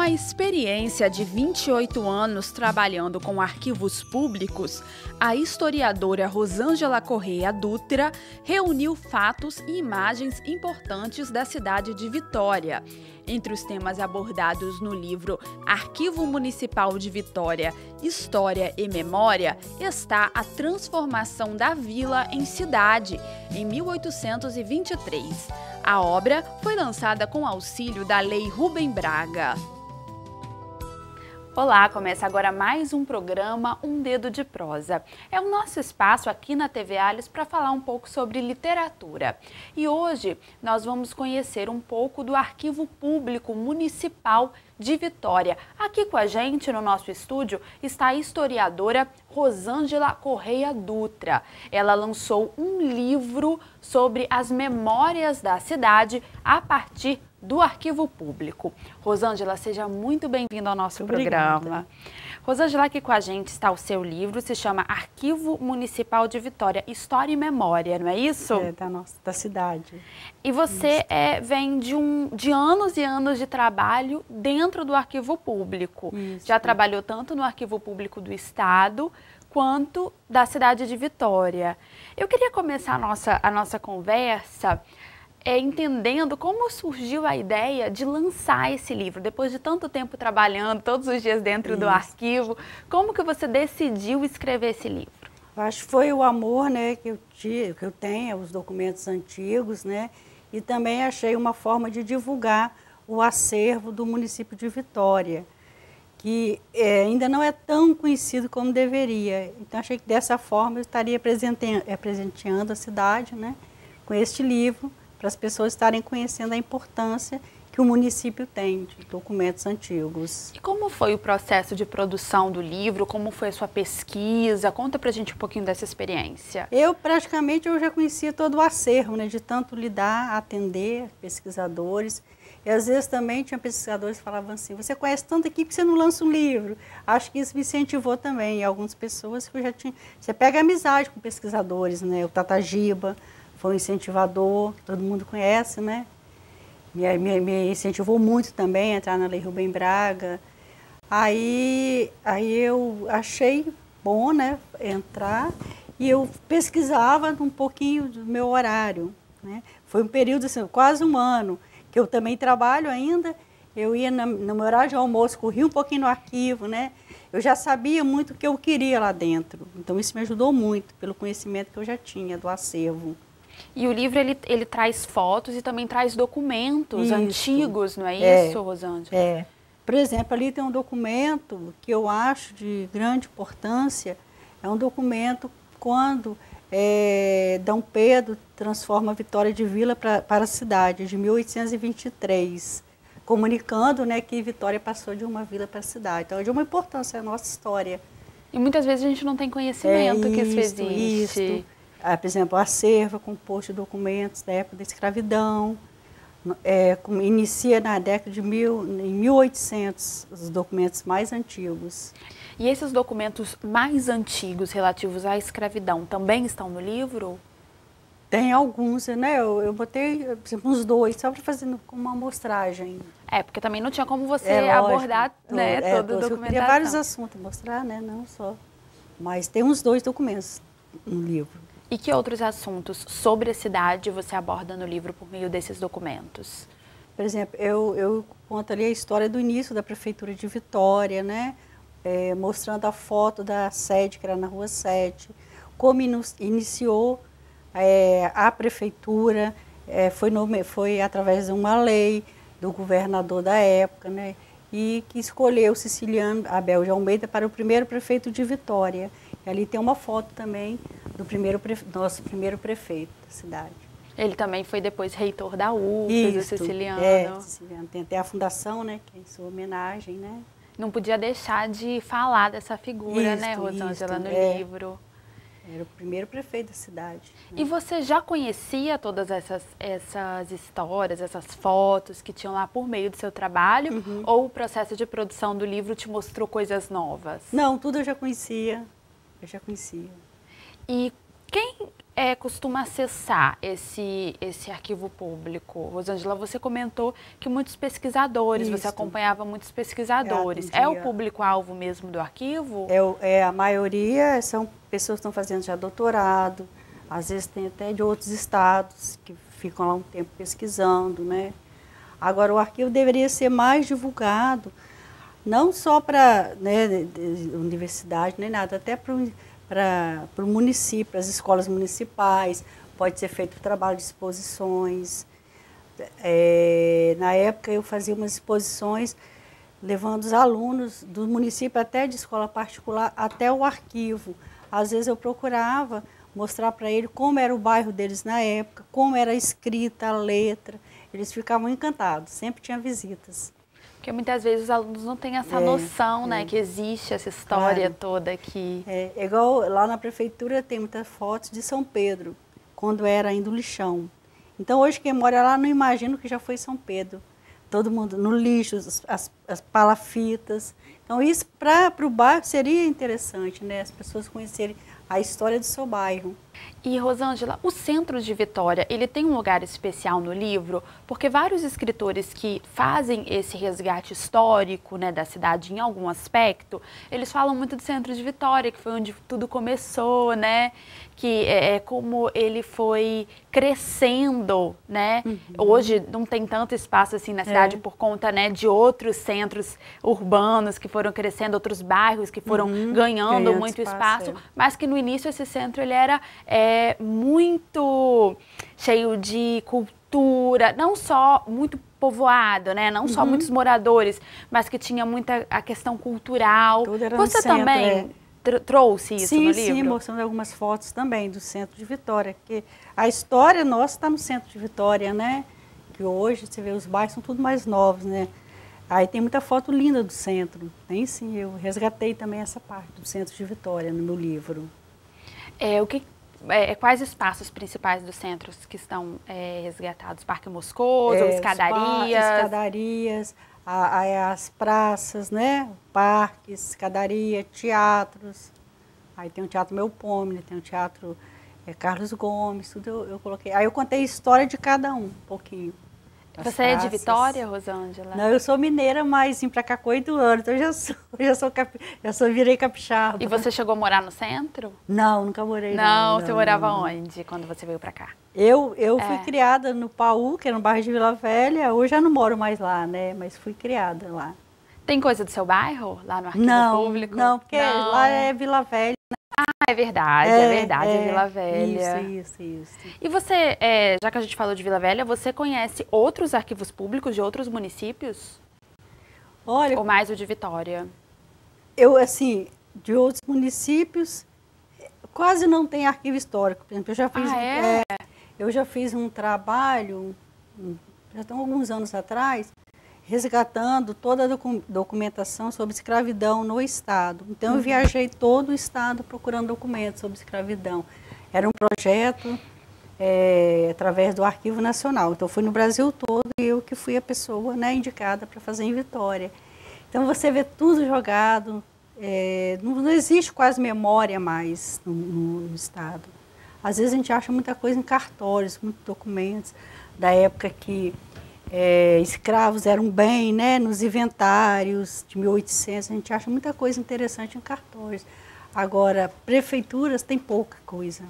a experiência de 28 anos trabalhando com arquivos públicos, a historiadora Rosângela Correia Dutra reuniu fatos e imagens importantes da cidade de Vitória. Entre os temas abordados no livro Arquivo Municipal de Vitória, História e Memória, está a transformação da vila em cidade, em 1823. A obra foi lançada com auxílio da Lei Rubem Braga. Olá, começa agora mais um programa Um Dedo de Prosa. É o nosso espaço aqui na TV Alhos para falar um pouco sobre literatura. E hoje nós vamos conhecer um pouco do Arquivo Público Municipal de Vitória. Aqui com a gente no nosso estúdio está a historiadora Rosângela Correia Dutra. Ela lançou um livro sobre as memórias da cidade a partir do Arquivo Público. Rosângela, seja muito bem-vinda ao nosso programa. Rosângela, aqui com a gente está o seu livro, se chama Arquivo Municipal de Vitória, História e Memória, não é isso? É, da cidade. E você vem de anos e anos de trabalho dentro do Arquivo Público. Isso. Já trabalhou tanto no Arquivo Público do Estado quanto da cidade de Vitória. Eu queria começar a nossa conversa entendendo como surgiu a ideia de lançar esse livro, depois de tanto tempo trabalhando, todos os dias dentro do arquivo, como que você decidiu escrever esse livro? Eu acho que foi o amor, né, que eu tenho aos documentos antigos, né, e também achei uma forma de divulgar o acervo do município de Vitória, que ainda não é tão conhecido como deveria. Então achei que dessa forma eu estaria presenteando a cidade, né, com este livro, para as pessoas estarem conhecendo a importância que o município tem de documentos antigos. E como foi o processo de produção do livro? Como foi a sua pesquisa? Conta pra gente um pouquinho dessa experiência. Eu já conhecia todo o acervo, né, de tanto lidar, atender pesquisadores. E às vezes também tinha pesquisadores que falavam assim, você conhece tanto aqui que você não lança um livro. Acho que isso me incentivou também. E algumas pessoas que eu já tinha... Você pega amizade com pesquisadores, né, o Tata Giba foi um incentivador, todo mundo conhece, né? Me incentivou muito também a entrar na Lei Rubem Braga. Aí eu achei bom, né, entrar e eu pesquisava um pouquinho do meu horário, né? Foi um período, assim, quase um ano, que eu também trabalho ainda. Eu ia no meu horário de almoço, corria um pouquinho no arquivo, né? Eu já sabia muito o que eu queria lá dentro. Então isso me ajudou muito, pelo conhecimento que eu já tinha do acervo. E o livro, ele traz fotos e também traz documentos antigos, não é isso, Rosângela? É. Por exemplo, ali tem um documento que eu acho de grande importância, é um documento quando Dom Pedro transforma Vitória de Vila para a cidade, de 1823, comunicando, né, que Vitória passou de uma vila para a cidade. Então é de uma importância a nossa história. E muitas vezes a gente não tem conhecimento que isso existe. Isso. Por exemplo, o acervo composto de documentos da época da escravidão, inicia na década de 1800, os documentos mais antigos. E esses documentos mais antigos relativos à escravidão também estão no livro? Tem alguns, né? Eu botei, por exemplo, uns 2, só para fazer uma amostragem. Porque também não tinha como você abordar, né, todo o documentação. Eu queria vários assuntos mostrar, né? Não só. Mas tem uns 2 documentos no livro. E que outros assuntos sobre a cidade você aborda no livro por meio desses documentos? Por exemplo, eu conto ali a história do início da Prefeitura de Vitória, né? Mostrando a foto da sede, que era na Rua 7, como iniciou a Prefeitura, foi através de uma lei do governador da época, né? E que escolheu o siciliano Abel de Almeida para o primeiro prefeito de Vitória. E ali tem uma foto também do nosso primeiro prefeito da cidade. Ele também foi depois reitor da UFES, do Siciliano. Siciliano. Tem até a fundação, né, que é em sua homenagem, né? Não podia deixar de falar dessa figura, né, Rosângela, no livro. Era o primeiro prefeito da cidade. Né? E você já conhecia todas essas histórias, essas fotos que tinham lá por meio do seu trabalho? Ou o processo de produção do livro te mostrou coisas novas? Não, tudo eu já conhecia. E costuma acessar esse arquivo público? Rosângela, você comentou que muitos pesquisadores, Isso. você acompanhava muitos pesquisadores. É o público-alvo mesmo do arquivo? A maioria são pessoas que estão fazendo já doutorado, às vezes tem até de outros estados que ficam lá um tempo pesquisando, né? Agora, o arquivo deveria ser mais divulgado, não só para, né, universidade, nem nada, até para o município, para as escolas municipais, pode ser feito trabalho de exposições. Na época eu fazia umas exposições levando os alunos do município até de escola particular até o arquivo. Às vezes eu procurava mostrar para ele como era o bairro deles na época, como era a escrita, a letra. Eles ficavam encantados, sempre tinha visitas. Porque muitas vezes os alunos não têm essa noção, né, que existe essa história toda aqui. É igual lá na prefeitura tem muitas fotos de São Pedro, quando era ainda o lixão. Então hoje quem mora lá não imagina que já foi São Pedro. Todo mundo no lixo, as palafitas. Então isso para o bairro seria interessante, né, as pessoas conhecerem a história do seu bairro. E, Rosângela, o Centro de Vitória, ele tem um lugar especial no livro, porque vários escritores que fazem esse resgate histórico, né, da cidade em algum aspecto, eles falam muito do Centro de Vitória, que foi onde tudo começou, né, que é como ele foi crescendo, né. Hoje não tem tanto espaço assim na cidade por conta, né, de outros centros urbanos que foram crescendo, outros bairros que foram ganhando muito espaço, mas que no início esse centro ele era muito cheio de cultura, não só muito povoado, né? Não só muitos moradores, mas que tinha muita a questão cultural. Você também trouxe isso no livro? Sim, mostrando algumas fotos também do Centro de Vitória, que a história nossa está no Centro de Vitória, né? Que hoje você vê os bairros são tudo mais novos, né? Aí tem muita foto linda do centro. Tem sim, eu resgatei também essa parte do Centro de Vitória no meu livro. Quais espaços principais dos centros que estão resgatados? Parque Moscoso, escadarias? Escadarias, as praças, né? Parques, escadaria, teatros. Aí tem o Teatro Melpomene, tem o Teatro Carlos Gomes, tudo eu coloquei. Aí eu contei a história de cada um pouquinho. Você é de Vitória, Rosângela? Não, eu sou mineira, mas vim para cá com 8 anos, então virei capixaba. E você chegou a morar no centro? Não, nunca morei. Não, você morava onde quando você veio para cá? Eu fui criada no Paú, que era no bairro de Vila Velha. Hoje já não moro mais lá, né? Mas fui criada lá. Tem coisa do seu bairro lá no arquivo público? Não, porque lá é Vila Velha. Ah, é verdade, Vila Velha. Isso. E você, já que a gente falou de Vila Velha, você conhece outros arquivos públicos de outros municípios? Olha, ou mais o de Vitória? Eu, assim, de outros municípios, quase não tem arquivo histórico. Por exemplo, eu já fiz um trabalho, já estão alguns anos atrás, resgatando toda a documentação sobre escravidão no Estado. Então, eu viajei todo o Estado procurando documentos sobre escravidão. Era um projeto através do Arquivo Nacional. Então, fui no Brasil todo e eu que fui a pessoa, né, indicada para fazer em Vitória. Então, você vê tudo jogado, não existe quase memória mais no Estado. Às vezes, a gente acha muita coisa em cartórios, muitos documentos da época que escravos eram bem, né, nos inventários de 1800, a gente acha muita coisa interessante em cartórios. Agora, prefeituras tem pouca coisa.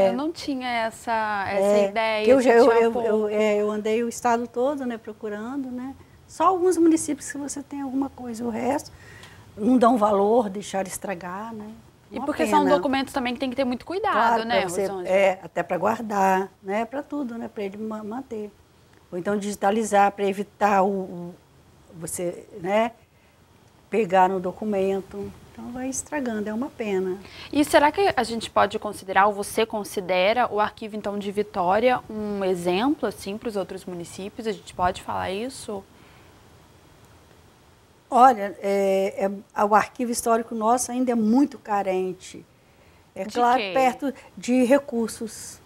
Eu não tinha essa ideia. Eu andei o estado todo, né, procurando, né, só alguns municípios que você tem alguma coisa, o resto não dão valor, deixaram estragar, né. E porque são documentos também que tem que ter muito cuidado, né, Rosângela? Até para guardar, né, para tudo, né, para ele manter. Ou então digitalizar para evitar você, né, pegar no documento. Então vai estragando, é uma pena. E será que a gente pode considerar, ou você considera, o arquivo então de Vitória um exemplo assim para os outros municípios? A gente pode falar isso? Olha, o arquivo histórico nosso ainda é muito carente. Claro, perto de recursos,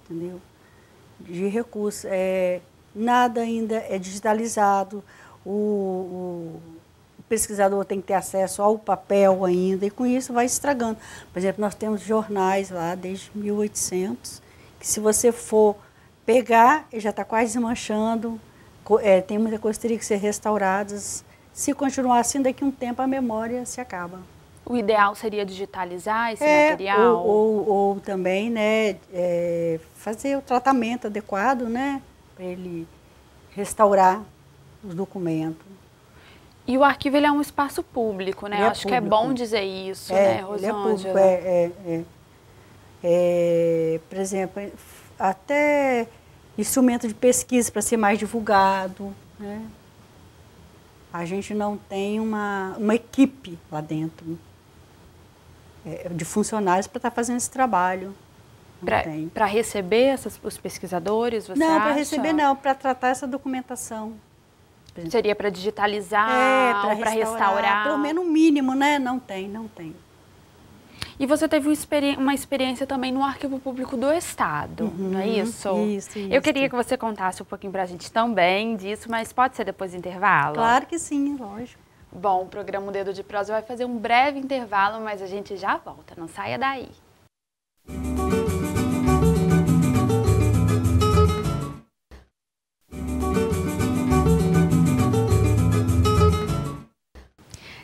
entendeu? De recursos. Nada ainda é digitalizado. O pesquisador tem que ter acesso ao papel ainda, e com isso vai estragando. Por exemplo, nós temos jornais lá desde 1800, que se você for pegar, ele já está quase manchando, tem muita coisa que teria que ser restauradas. Se continuar assim, daqui a um tempo a memória se acaba. O ideal seria digitalizar esse material? Ou também, né, fazer o tratamento adequado, né, para ele restaurar os documentos. E o arquivo ele é um espaço público, né? Eu acho que é bom dizer isso, né, Rosângela? Ele é público, por exemplo, até instrumento de pesquisa para ser mais divulgado, né? A gente não tem uma equipe lá dentro de funcionários para estar fazendo esse trabalho. Para receber os pesquisadores, você acha? Não, para receber não, para tratar essa documentação. Seria para digitalizar, para restaurar? Pelo menos o mínimo, né? Não tem. E você teve uma experiência também no Arquivo Público do Estado, não é isso? Isso. Eu queria que você contasse um pouquinho para a gente também disso, mas pode ser depois do intervalo? Claro que sim, lógico. Bom, o programa Dedo de Prosa vai fazer um breve intervalo, mas a gente já volta, não saia daí.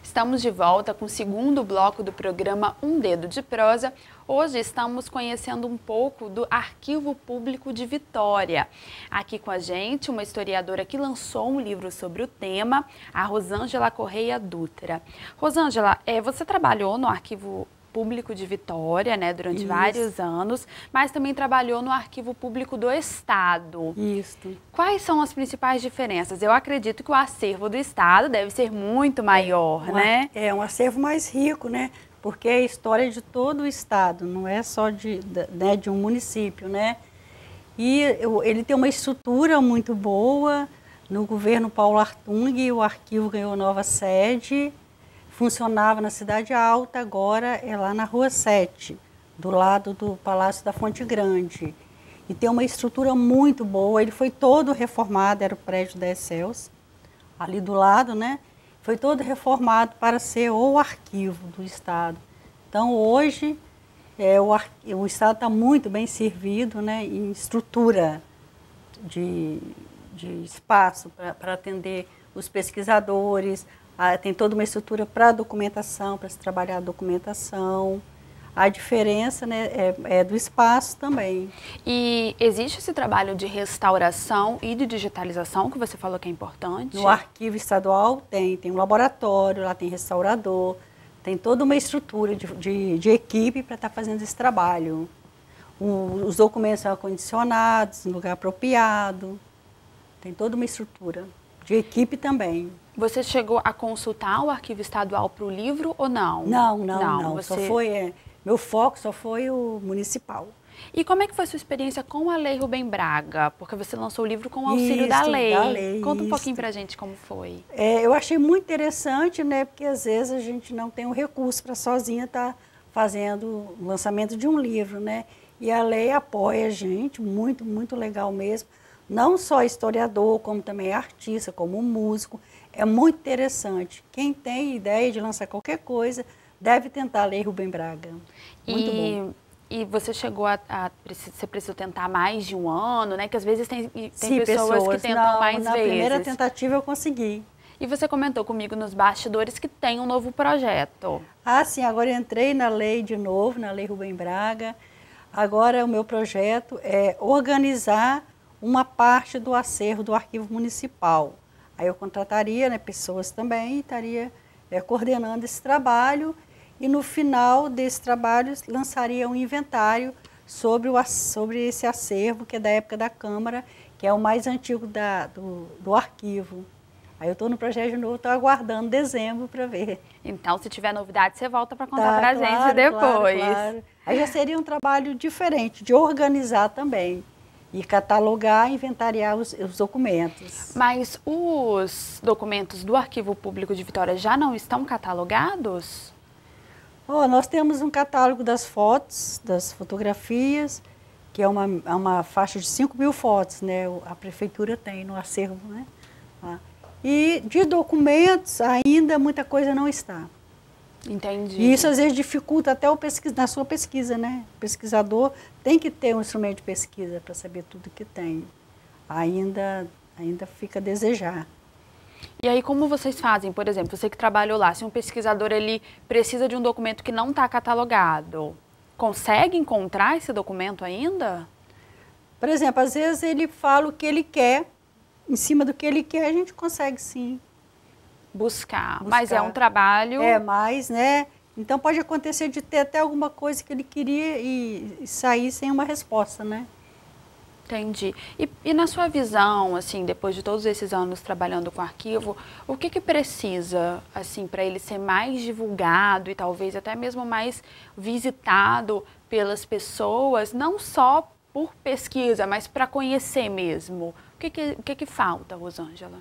Estamos de volta com o segundo bloco do programa Um Dedo de Prosa. Hoje estamos conhecendo um pouco do Arquivo Público de Vitória. Aqui com a gente, uma historiadora que lançou um livro sobre o tema, a Rosângela Correia Dutra. Rosângela, você trabalhou no Arquivo Público de Vitória, né, durante vários anos, mas também trabalhou no Arquivo Público do Estado. Isso. Quais são as principais diferenças? Eu acredito que o acervo do Estado deve ser muito maior, né? É um acervo mais rico, né? Porque é a história de todo o Estado, não é só de um município, né? E ele tem uma estrutura muito boa. No governo Paulo Artung, o arquivo ganhou nova sede. Funcionava na Cidade Alta, agora é lá na Rua 7, do lado do Palácio da Fonte Grande. E tem uma estrutura muito boa, ele foi todo reformado, era o prédio da Excels, ali do lado, né? Foi todo reformado para ser o arquivo do Estado. Então, hoje, o Estado está muito bem servido, né, em estrutura de espaço para atender os pesquisadores. Tem toda uma estrutura para documentação, para se trabalhar a documentação. A diferença, né, é do espaço também. E existe esse trabalho de restauração e de digitalização que você falou que é importante? No arquivo estadual tem um laboratório, lá tem restaurador, tem toda uma estrutura de equipe para estar fazendo esse trabalho. Os documentos são acondicionados, em lugar apropriado, tem toda uma estrutura de equipe também. Você chegou a consultar o arquivo estadual para o livro ou não? Não. Você... Só foi, meu foco só foi o municipal. E como é que foi sua experiência com a Lei Rubem Braga? Porque você lançou o livro com o auxílio da lei. Conta um pouquinho pra gente como foi. Eu achei muito interessante, né? Porque às vezes a gente não tem o recurso para sozinha estar fazendo o lançamento de um livro, né? E a lei apoia a gente, muito, muito legal mesmo. Não só historiador, como também artista, como músico. É muito interessante. Quem tem ideia de lançar qualquer coisa, deve tentar a Lei Rubem Braga. Muito bom. E você chegou você precisou tentar mais de um ano, né? Que às vezes tem pessoas que tentam mais vezes. Na primeira tentativa eu consegui. E você comentou comigo nos bastidores que tem um novo projeto. Sim, agora eu entrei na lei de novo, na Lei Rubem Braga. Agora o meu projeto é organizar uma parte do acervo do arquivo municipal. Aí eu contrataria, né, pessoas também e estaria coordenando esse trabalho. E no final desse trabalho lançaria um inventário sobre esse acervo, que é da época da Câmara, que é o mais antigo do arquivo. Aí eu estou no projeto de novo, estou aguardando dezembro para ver. Então, se tiver novidade, você volta para contar para a gente depois. Claro. Aí já seria um trabalho diferente, de organizar também. E catalogar, inventariar os documentos. Mas os documentos do Arquivo Público de Vitória já não estão catalogados? Nós temos um catálogo das fotos, das fotografias, que é uma faixa de 5.000 fotos, né? A prefeitura tem no acervo, né? E de documentos, ainda muita coisa não está. Entendi. E isso às vezes dificulta até na sua pesquisa, né? O pesquisador tem que ter um instrumento de pesquisa para saber tudo que tem. Ainda fica a desejar. E aí como vocês fazem, por exemplo, você que trabalhou lá, se um pesquisador ele precisa de um documento que não está catalogado, consegue encontrar esse documento ainda? Por exemplo, às vezes ele fala o que ele quer, em cima do que ele quer a gente consegue sim Buscar. Mas é um trabalho... mas, né? Então pode acontecer de ter até alguma coisa que ele queria e sair sem uma resposta, né? Entendi. E na sua visão, assim, depois de todos esses anos trabalhando com arquivo, o que precisa, assim, para ele ser mais divulgado e talvez até mesmo mais visitado pelas pessoas, não só por pesquisa, mas para conhecer mesmo? O que falta, Rosângela?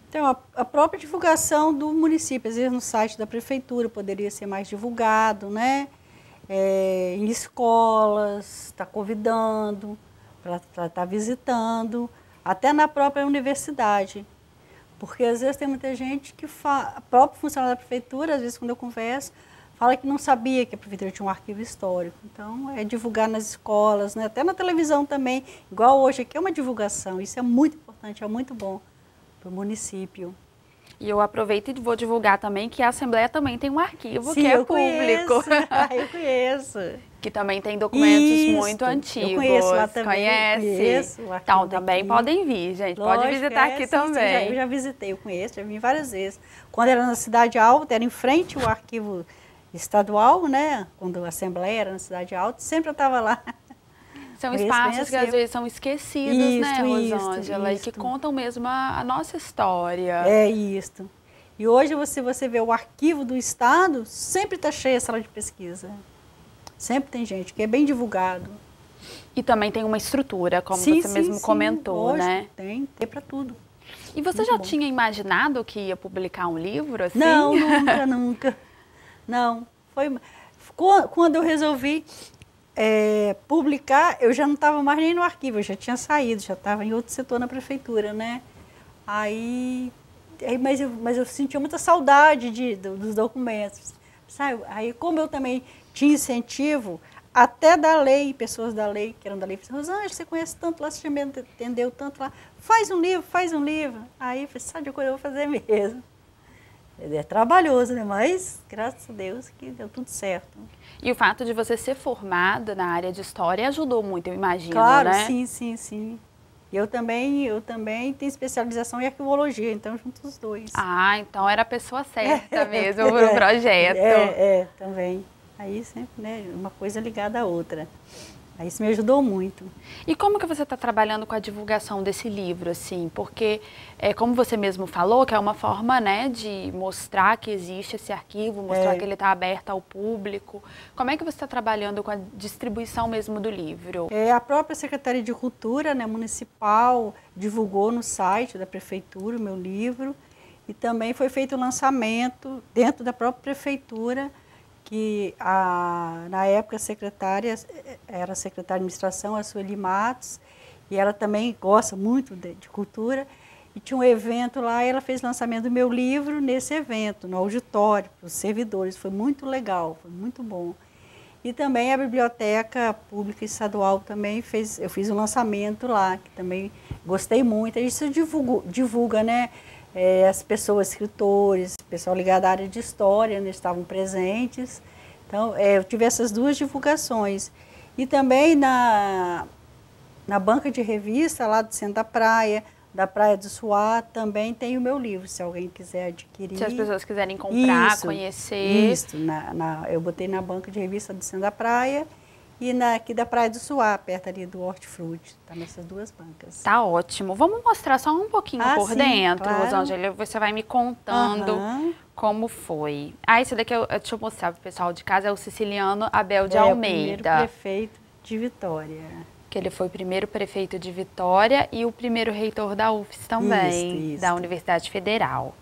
Então, a própria divulgação do município, às vezes no site da prefeitura poderia ser mais divulgado, né? Em escolas, está convidando para estar visitando, até na própria universidade. Porque às vezes tem muita gente que fala, próprio funcionário da prefeitura, às vezes quando eu converso, fala que não sabia que a prefeitura tinha um arquivo histórico. Então, é divulgar nas escolas, né? Até na televisão também, igual hoje aqui é uma divulgação, isso é muito importante, é muito bom para o município. E eu aproveito e vou divulgar também que a Assembleia também tem um arquivo. Sim, que é público. Eu conheço. Que também tem documentos muito Isso, antigos. eu conheço lá também. Conhece? Conheço o arquivo então, também daqui. podem vir, gente. Lógico, pode visitar aqui sim, também. Sim, eu já visitei, eu conheço, já vim várias vezes. Quando era na Cidade Alta, era em frente ao arquivo estadual, né? Quando a Assembleia era na Cidade Alta, sempre eu estava lá. São espaços que às vezes são esquecidos, né, Rosângela? E que contam mesmo a nossa história. É isso. E hoje você vê o arquivo do Estado, sempre está cheio a sala de pesquisa. Sempre tem gente, que é bem divulgado. E também tem uma estrutura, como você mesmo comentou, lógico, né? Tem para tudo. E você já tinha imaginado que ia publicar um livro assim? Não, nunca. Não. Quando eu resolvi publicar, eu já não estava mais nem no arquivo, eu já tinha saído, já estava em outro setor na prefeitura, né? Mas eu sentia muita saudade dos documentos, sabe? Aí, como eu também tinha incentivo, até da lei, pessoas da lei, que eram da lei, falaram, Rosângela, você conhece tanto lá, você já me entendeu tanto lá, faz um livro. Aí eu falei, sabe de coisa, eu vou fazer mesmo. É trabalhoso, né? Mas, graças a Deus, que deu tudo certo. E o fato de você ser formada na área de história ajudou muito, eu imagino, claro, né? Sim. Eu também tenho especialização em arquivologia, então junto os dois. Ah, então era a pessoa certa mesmo para o projeto. Também. Aí sempre, né, uma coisa ligada à outra. Aí isso me ajudou muito. E como que você está trabalhando com a divulgação desse livro, assim? Porque, como você mesmo falou, que é uma forma, né, de mostrar que existe esse arquivo, mostrar que ele está aberto ao público. Como é que você está trabalhando com a distribuição mesmo do livro? A própria Secretaria de Cultura, né, municipal, divulgou no site da prefeitura o meu livro. E também foi feito o lançamento dentro da própria prefeitura, que na época era a secretária de administração, a Sueli Matos, e ela também gosta muito de cultura, e tinha um evento lá, e ela fez o lançamento do meu livro nesse evento, no auditório, para os servidores, foi muito legal, foi muito bom. E também a Biblioteca Pública Estadual também eu fiz um lançamento lá, que também gostei muito, isso divulga, né? As pessoas, escritores, pessoal ligado à área de história, né, estavam presentes. Então, eu tive essas duas divulgações. E também na banca de revista lá do centro da Praia do Suá, também tem o meu livro, se alguém quiser adquirir. Se as pessoas quiserem comprar, conhecer. Isso, eu botei na banca de revista do centro da Praia e aqui da Praia do Suá, perto ali do Hortifruti. Está nessas duas bancas. Tá ótimo. Vamos mostrar só um pouquinho por dentro, claro. Rosângela. Você vai me contando como foi. Esse daqui, deixa eu mostrar para o pessoal de casa, é o Siciliano Abel de Almeida. O primeiro prefeito de Vitória. Que ele foi o primeiro prefeito de Vitória e o primeiro reitor da UFES também, da Universidade Federal.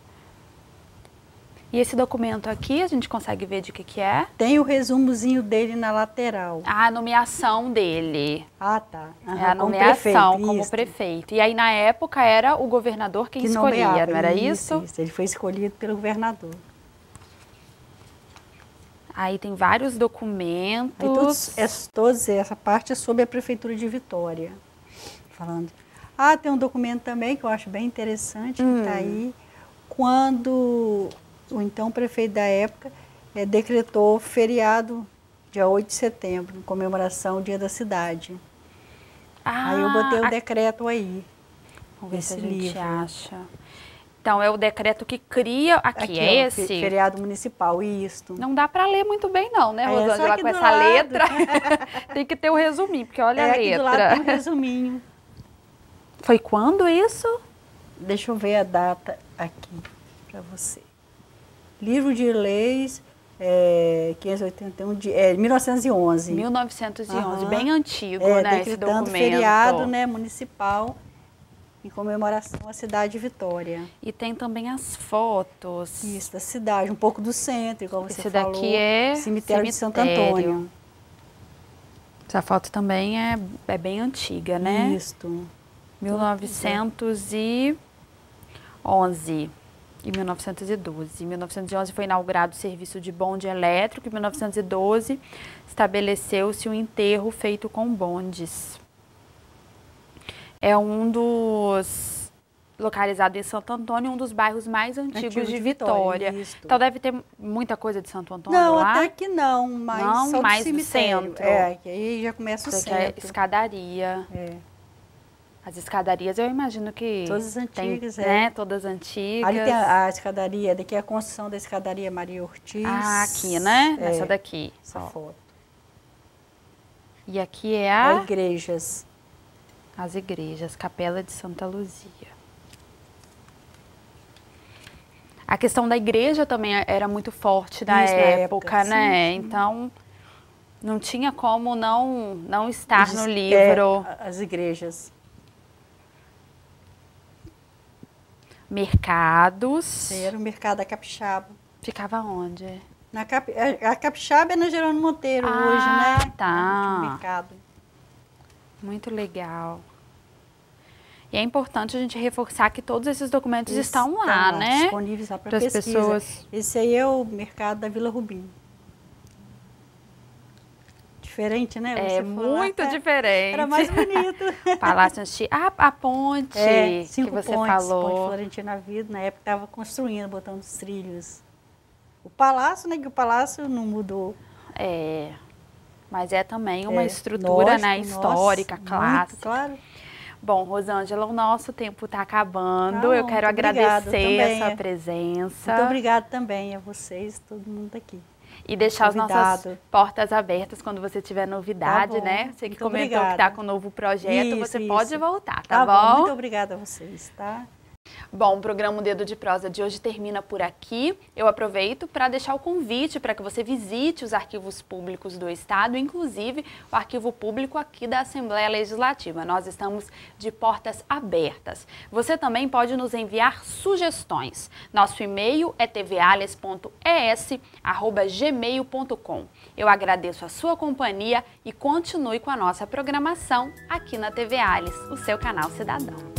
E esse documento aqui, a gente consegue ver de que é? Tem o resumozinho dele na lateral. A nomeação dele. Ah, tá. É a nomeação como prefeito. E aí, na época, era o governador quem escolhia, nomeava, não era isso? Isso, ele foi escolhido pelo governador. Aí tem vários documentos. Aí todos essa parte é sobre a Prefeitura de Vitória. Falando. Ah, tem um documento também que eu acho bem interessante, que está aí, quando o então prefeito da época decretou feriado dia 8 de setembro, em comemoração ao Dia da Cidade. Aí eu botei o decreto aí. Vamos ver se a gente acha. Então, é o decreto que cria... Aqui é esse? Feriado municipal, isso. Não dá para ler muito bem não, né, Rosângela? Com essa letra, tem que ter o resuminho, porque olha a letra. Aqui do lado tem um resuminho. Foi quando isso? Deixa eu ver a data aqui para você. Livro de Leis, 581, 1911. 1911, bem antigo, né, esse documento. Feriado, né, municipal, em comemoração à cidade de Vitória. E tem também as fotos. Isso, da cidade, um pouco do centro, igual você falou. Esse daqui é cemitério de Santo Antônio. Essa foto também é bem antiga, né? Isso. 1911 e 1912. Em 1911 foi inaugurado o serviço de bonde elétrico. Em 1912 estabeleceu-se um enterro feito com bondes. É um dos... localizado em Santo Antônio, um dos bairros mais antigos de Vitória. Então deve ter muita coisa de Santo Antônio lá? Não, até que não, mas não, só mais do cemitério. Centro. Que aí já começa o centro. É escadaria. As escadarias eu imagino que... Todas antigas, né? Todas antigas. Ali tem a escadaria, daqui é a construção da escadaria Maria Ortiz. Ah, aqui, né? Essa daqui. Essa foto. E aqui é a... igrejas. As igrejas, Capela de Santa Luzia. A questão da igreja também era muito forte na época, né? Sim. Então, não tinha como não estar no livro. As igrejas. Mercados. Era o mercado da Capixaba. Ficava onde? A Capixaba é na Gerônimo Monteiro hoje, né? Tá. O mercado. Muito legal. E é importante a gente reforçar que todos esses documentos estão lá, né? Disponíveis lá para pesquisa. Pessoas. Esse aí é o mercado da Vila Rubim. Diferente, né? Você muito diferente. Era mais bonito. Palácio Antigo. A ponte que você falou. Ponte Florentina Vida, na época estava construindo, botando os trilhos. O palácio, né? Que o palácio não mudou. Mas é também uma estrutura, né, histórica, clássica. Muito, claro. Bom, Rosângela, o nosso tempo está acabando. Eu quero agradecer a sua presença. Muito obrigada também a vocês, todo mundo aqui. E deixar as nossas portas abertas quando você tiver novidade, né? Você que comentou que está com um novo projeto, você pode voltar, tá bom? Muito obrigada a vocês, tá? Bom, o programa Dedo de Prosa de hoje termina por aqui. Eu aproveito para deixar o convite para que você visite os arquivos públicos do Estado, inclusive o arquivo público aqui da Assembleia Legislativa. Nós estamos de portas abertas. Você também pode nos enviar sugestões. Nosso e-mail é tvales.es@gmail.com. Eu agradeço a sua companhia e continue com a nossa programação aqui na TV Alice, o seu canal cidadão.